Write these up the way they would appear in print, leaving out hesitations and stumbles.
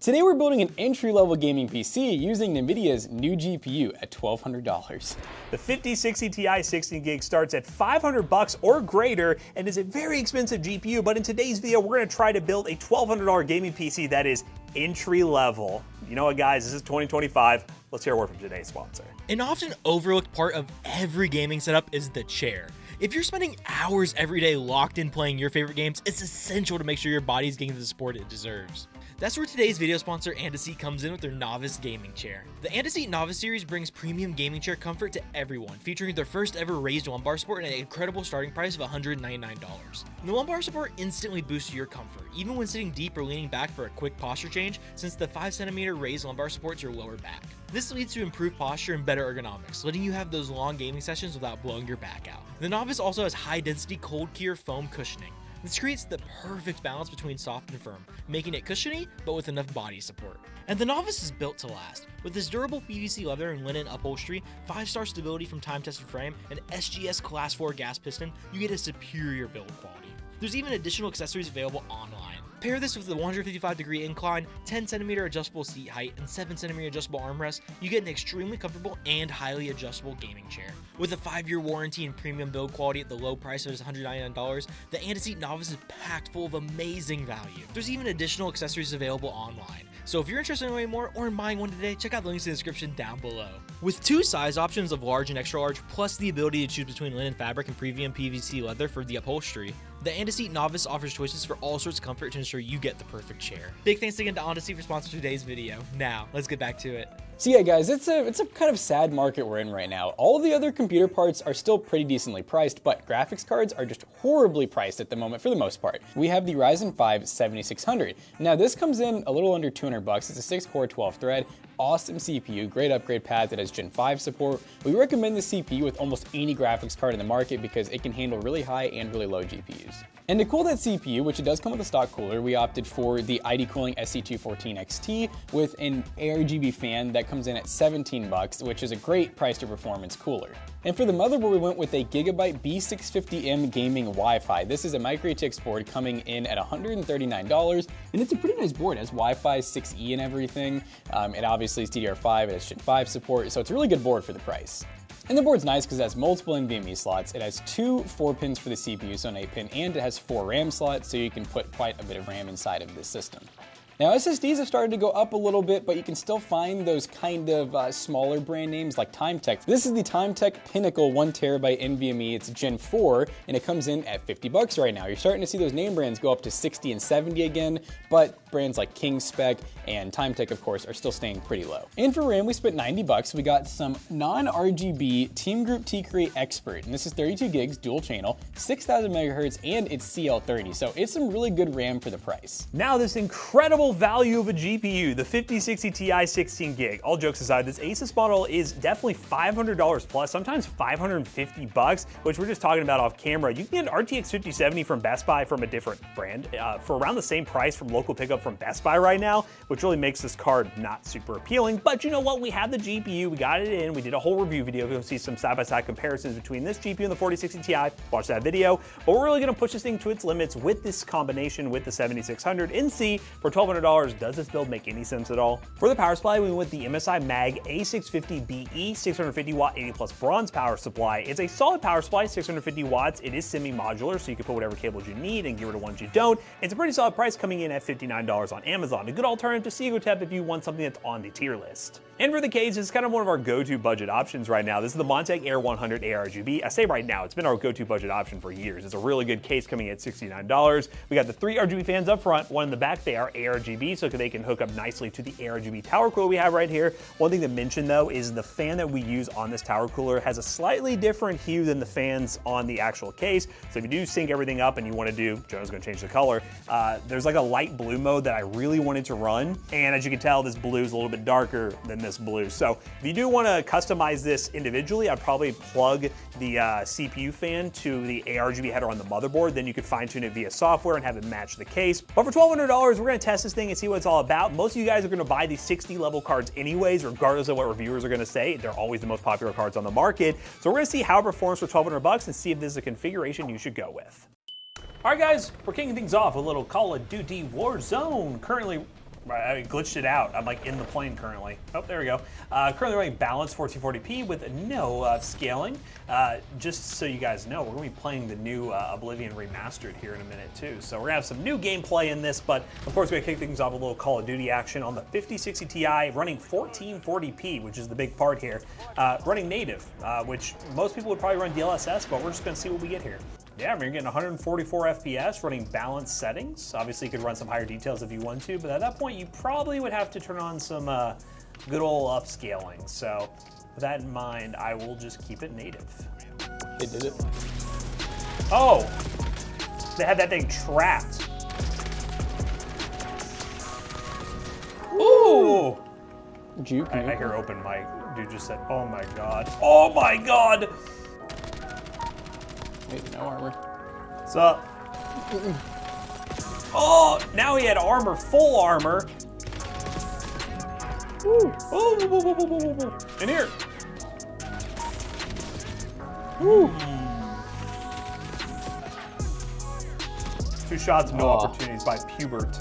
Today we're building an entry-level gaming PC using NVIDIA's new GPU at $1,200. The 5060 Ti 16GB starts at $500 or greater and is a very expensive GPU, but in today's video we're going to try to build a $1,200 gaming PC that is entry-level. You know what, guys, this is 2025. Let's hear a word from today's sponsor. An often overlooked part of every gaming setup is the chair. If you're spending hours every day locked in playing your favorite games, it's essential to make sure your body's getting the support it deserves. That's where today's video sponsor ARGB comes in with their Novice gaming chair. The ARGB Novice series brings premium gaming chair comfort to everyone, featuring their first ever raised lumbar support at an incredible starting price of $199. The lumbar support instantly boosts your comfort, even when sitting deep or leaning back for a quick posture change, since the 5cm raised lumbar supports your lower back. This leads to improved posture and better ergonomics, letting you have those long gaming sessions without blowing your back out. The Novice also has high-density cold cure foam cushioning. This creates the perfect balance between soft and firm, making it cushiony but with enough body support. And the Novice is built to last. With this durable PVC leather and linen upholstery, 5-star stability from time-tested frame, and SGS Class 4 gas piston, you get a superior build quality. There's even additional accessories available online. Pair this with the 155-degree incline, 10cm adjustable seat height, and 7cm adjustable armrest, you get an extremely comfortable and highly adjustable gaming chair. With a 5-year warranty and premium build quality at the low price of just $199, the ARGB Novice is packed full of amazing value. There's even additional accessories available online. So if you're interested in learning more or in buying one today, check out the links in the description down below. With 2 size options of large and extra large, plus the ability to choose between linen fabric and premium PVC leather for the upholstery, the ARGB Novice offers choices for all sorts of comfort to ensure you get the perfect chair. Big thanks again to ARGB for sponsoring today's video. Now, let's get back to it. So yeah, guys, it's a kind of sad market we're in right now. All of the other computer parts are still pretty decently priced, but graphics cards are just horribly priced at the moment for the most part. We have the Ryzen 5 7600. Now this comes in a little under $200. It's a 6-core, 12-thread, awesome CPU, great upgrade path that has Gen 5 support. We recommend the CPU with almost any graphics card in the market because it can handle really high and really low GPUs. And to cool that CPU, which it does come with a stock cooler, we opted for the IDCooling SE214XT with an ARGB fan that comes in at $17, which is a great price to performance cooler. And for the motherboard, we went with a Gigabyte B650M gaming Wi-Fi. This is a micro ATX board coming in at $139, and it's a pretty nice board. It has Wi-Fi 6E and everything. It obviously is DDR5, it has Gen 5 support, so it's a really good board for the price. And the board's nice because it has multiple NVMe slots. It has 2 4-pins for the CPU, so an 8-pin, and it has 4 RAM slots, so you can put quite a bit of RAM inside of this system. Now SSDs have started to go up a little bit, but you can still find those kind of smaller brand names like Timetec. This is the Timetec Pinnacle 1TB NVMe. It's Gen 4, and it comes in at $50 right now. You're starting to see those name brands go up to $60 and $70 again, but brands like KingSpec and Timetec, of course, are still staying pretty low. And for RAM, we spent $90. We got some non-RGB Teamgroup T-Create Expert, and this is 32 gigs, dual channel, 6,000 megahertz, and it's CL30, so it's some really good RAM for the price. Now this incredible value of a GPU, the 5060 Ti 16GB. All jokes aside, this Asus model is definitely $500 plus, sometimes $550, which we're just talking about off camera. You can get an RTX 5070 from Best Buy from a different brand for around the same price from local pickup from Best Buy right now, which really makes this card not super appealing. But you know what? We have the GPU, we got it in, we did a whole review video. You'll see some side-by-side comparisons between this GPU and the 4060 Ti. Watch that video. But we're really gonna push this thing to its limits with this combination with the 7600 and see for $1,200, does this build make any sense at all? For the power supply, we went with the MSI Mag A650BE 650 watt 80 plus bronze power supply. It's a solid power supply, 650 watts. It is semi-modular, so you can put whatever cables you need and get rid of ones you don't. It's a pretty solid price coming in at $59 on Amazon. A good alternative to Seagotep if you want something that's on the tier list. And for the case, it's kind of one of our go-to budget options right now. This is the Montech Air 100 ARGB. I say right now, it's been our go-to budget option for years. It's a really good case coming at $69. We got the 3 RGB fans up front, one in the back. They are ARGB, so they can hook up nicely to the ARGB tower cooler we have right here. One thing to mention though is the fan that we use on this tower cooler has a slightly different hue than the fans on the actual case. So if you do sync everything up and you want to do, Jonah's going to change the color, there's like a light blue mode that I really wanted to run. And as you can tell, this blue is a little bit darker than this blue. So if you do want to customize this individually, I'd probably plug the CPU fan to the ARGB header on the motherboard. Then you could fine tune it via software and have it match the case. But for $1,200, we're going to test this thing and see what it's all about. Most of you guys are going to buy these 60 level cards anyways, regardless of what reviewers are going to say. They're always the most popular cards on the market. So we're going to see how it performs for $1,200 and see if this is a configuration you should go with. All right, guys, we're kicking things off with a little Call of Duty Warzone. Currently I glitched it out. I'm like in the plane currently. Oh, there we go. Currently running balanced 1440p with no upscaling. Just so you guys know, we're gonna be playing the new Oblivion Remastered here in a minute too. So we're gonna have some new gameplay in this, but of course we're gonna kick things off with a little Call of Duty action on the 5060 Ti running 1440p, which is the big part here. Running native, which most people would probably run DLSS, but we're just gonna see what we get here. Yeah, I mean, you're getting 144 FPS, running balanced settings. Obviously, you could run some higher details if you want to, but at that point, you probably would have to turn on some good old upscaling. So, with that in mind, I will just keep it native. They did it. Oh! They had that thing trapped. Ooh! Juke. I hear open mic. Dude just said, oh my god. Oh my god! Wait, no armor. What's up? Oh, now he had armor, full armor. Woo. Oh, whoa, whoa, whoa, whoa, whoa, whoa. In here. Woo. 2 shots, no opportunities by Pubert.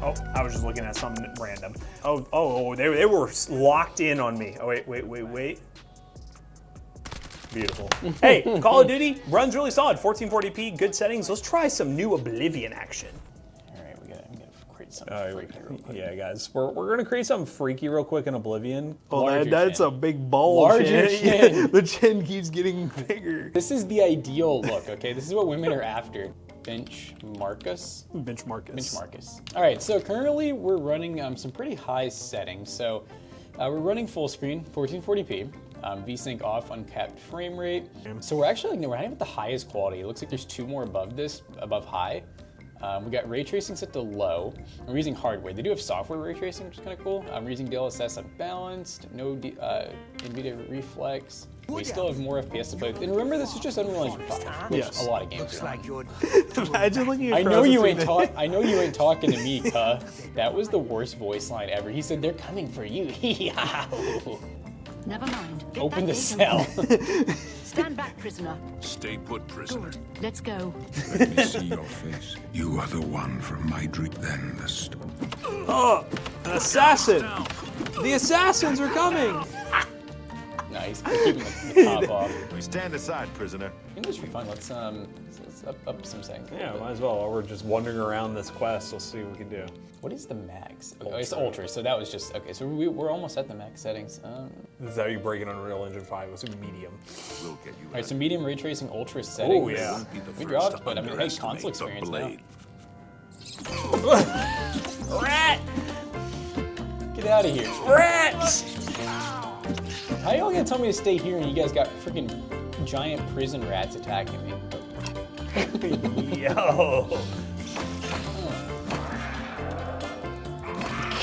Oh, I was just looking at something random. Oh, they were locked in on me. Oh, wait. Beautiful. Hey, Call of Duty runs really solid. 1440p, good settings. Let's try some new Oblivion action. All right, I'm gonna create something freaky real quick. Yeah, guys, we're gonna create something freaky real quick in Oblivion. Larger that's chin. a big bulge. Larger chin. Yeah, the chin keeps getting bigger. This is the ideal look, okay? This is what women are after. Benchmarkus. All right, so currently we're running some pretty high settings. So we're running full screen, 1440p. VSync off, uncapped frame rate. So we're actually we're not even at the highest quality. It looks like there's 2 more above this, above high. We got ray tracing set to low. We're using hardware. They do have software ray tracing, which is kind of cool. We're using DLSS unbalanced, no NVIDIA reflex. We still have more FPS to play with. And remember, this is just Unreal Engine 5, which a lot of games are on. Imagine looking at I know you ain't talking to me, cuh. That was the worst voice line ever. He said, "They're coming for you." Never mind. Get Open that the gate cell. Stand back, prisoner. Stay put, prisoner. Good. Let's go. Let me see your face. You are the one from my dream. Then the storm. Oh, an assassin! The assassins are coming! Nice. Keeping the top off. Stand aside, prisoner. I think this should be fun. Let's up some settings. Yeah, might as well. While we're just wandering around this quest, let's see what we can do. What is the max? Oh, it's ultra. So that was just okay. So we're almost at the max settings. This is how you break it on Unreal Engine 5. It was a medium. We'll get you. All right, so medium ray tracing, ultra settings. Oh yeah. We dropped, but I mean, hey, console experience now. Rat! Get out of here. Rats! How y'all gonna tell me to stay here and you guys got freaking giant prison rats attacking me? Yo!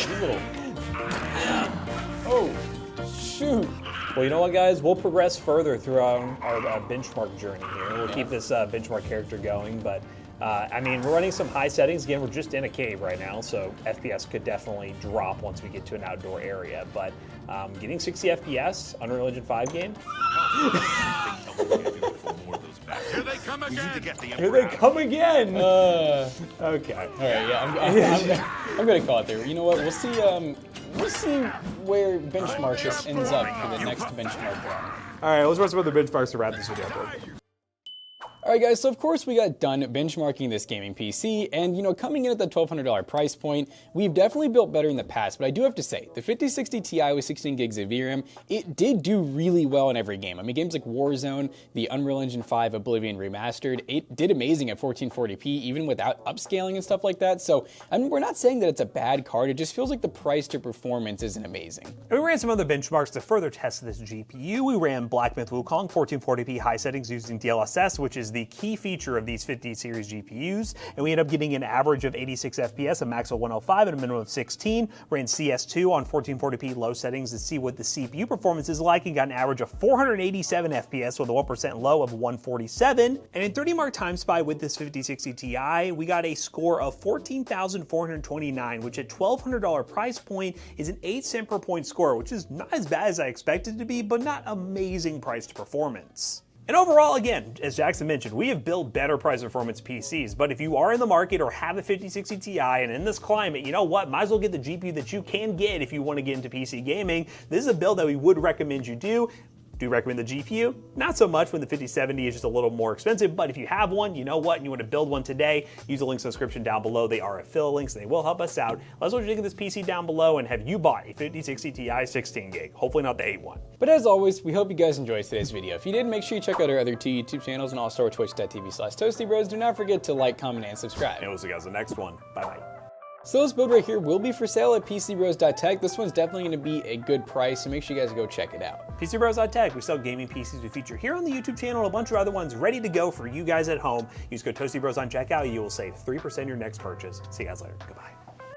You little... Oh, shoot. Well, you know what, guys? We'll progress further through our benchmark journey here. We'll keep this benchmark character going, but I mean, we're running some high settings. Again, we're just in a cave right now, so FPS could definitely drop once we get to an outdoor area, but getting 60 FPS, Unreal Engine 5 game. Here they come again. Here they come again! Okay. All right, yeah, I'm gonna call it there. You know what? We'll see where benchmark this ends up for the next benchmark run. All right, let's run some other benchmarks to wrap this video up. Alright guys, so of course we got done benchmarking this gaming PC, and you know, coming in at the $1,200 price point, we've definitely built better in the past, but I do have to say, the 5060 Ti with 16 gigs of VRAM, it did do really well in every game. I mean, games like Warzone, the Unreal Engine 5 Oblivion Remastered, it did amazing at 1440p, even without upscaling and stuff like that, so I mean, we're not saying that it's a bad card, it just feels like the price to performance isn't amazing. And we ran some other benchmarks to further test this GPU. We ran Black Myth Wukong 1440p high settings using DLSS, which is the key feature of these 50 series GPUs, and we ended up getting an average of 86 FPS, a max of 105, and a minimum of 16. Ran CS2 on 1440p low settings to see what the CPU performance is like, and got an average of 487 FPS with a 1% low of 147. And in 30 mark time spy with this 5060 Ti, we got a score of 14,429, which at $1,200 price point is an 8 cent per point score, which is not as bad as I expected it to be, but not amazing price to performance. And overall, again, as Jackson mentioned, we have built better price performance PCs, but if you are in the market or have a 5060 Ti and in this climate, you know what, might as well get the GPU that you can get if you want to get into PC gaming. This is a build that we would recommend you do. Do you recommend the GPU? Not so much when the 5070 is just a little more expensive, but if you have one, you know what, and you want to build one today, use the links in the description down below. They are affiliate links, and they will help us out. Let us know what you think of this PC down below, and have you bought a 5060 Ti 16 gig? Hopefully not the 8 one. But as always, we hope you guys enjoyed today's video. If you did, make sure you check out our other 2 YouTube channels and also our twitch.tv/ToastyBros. Do not forget to like, comment, and subscribe. And we'll see you guys in the next one. Bye-bye. So this build right here will be for sale at PCBros.tech. This one's definitely going to be a good price, so make sure you guys go check it out. PCBros.tech, we sell gaming PCs we feature here on the YouTube channel and a bunch of other ones ready to go for you guys at home. Use code ToastyBros on checkout. You will save 3% your next purchase. See you guys later. Goodbye.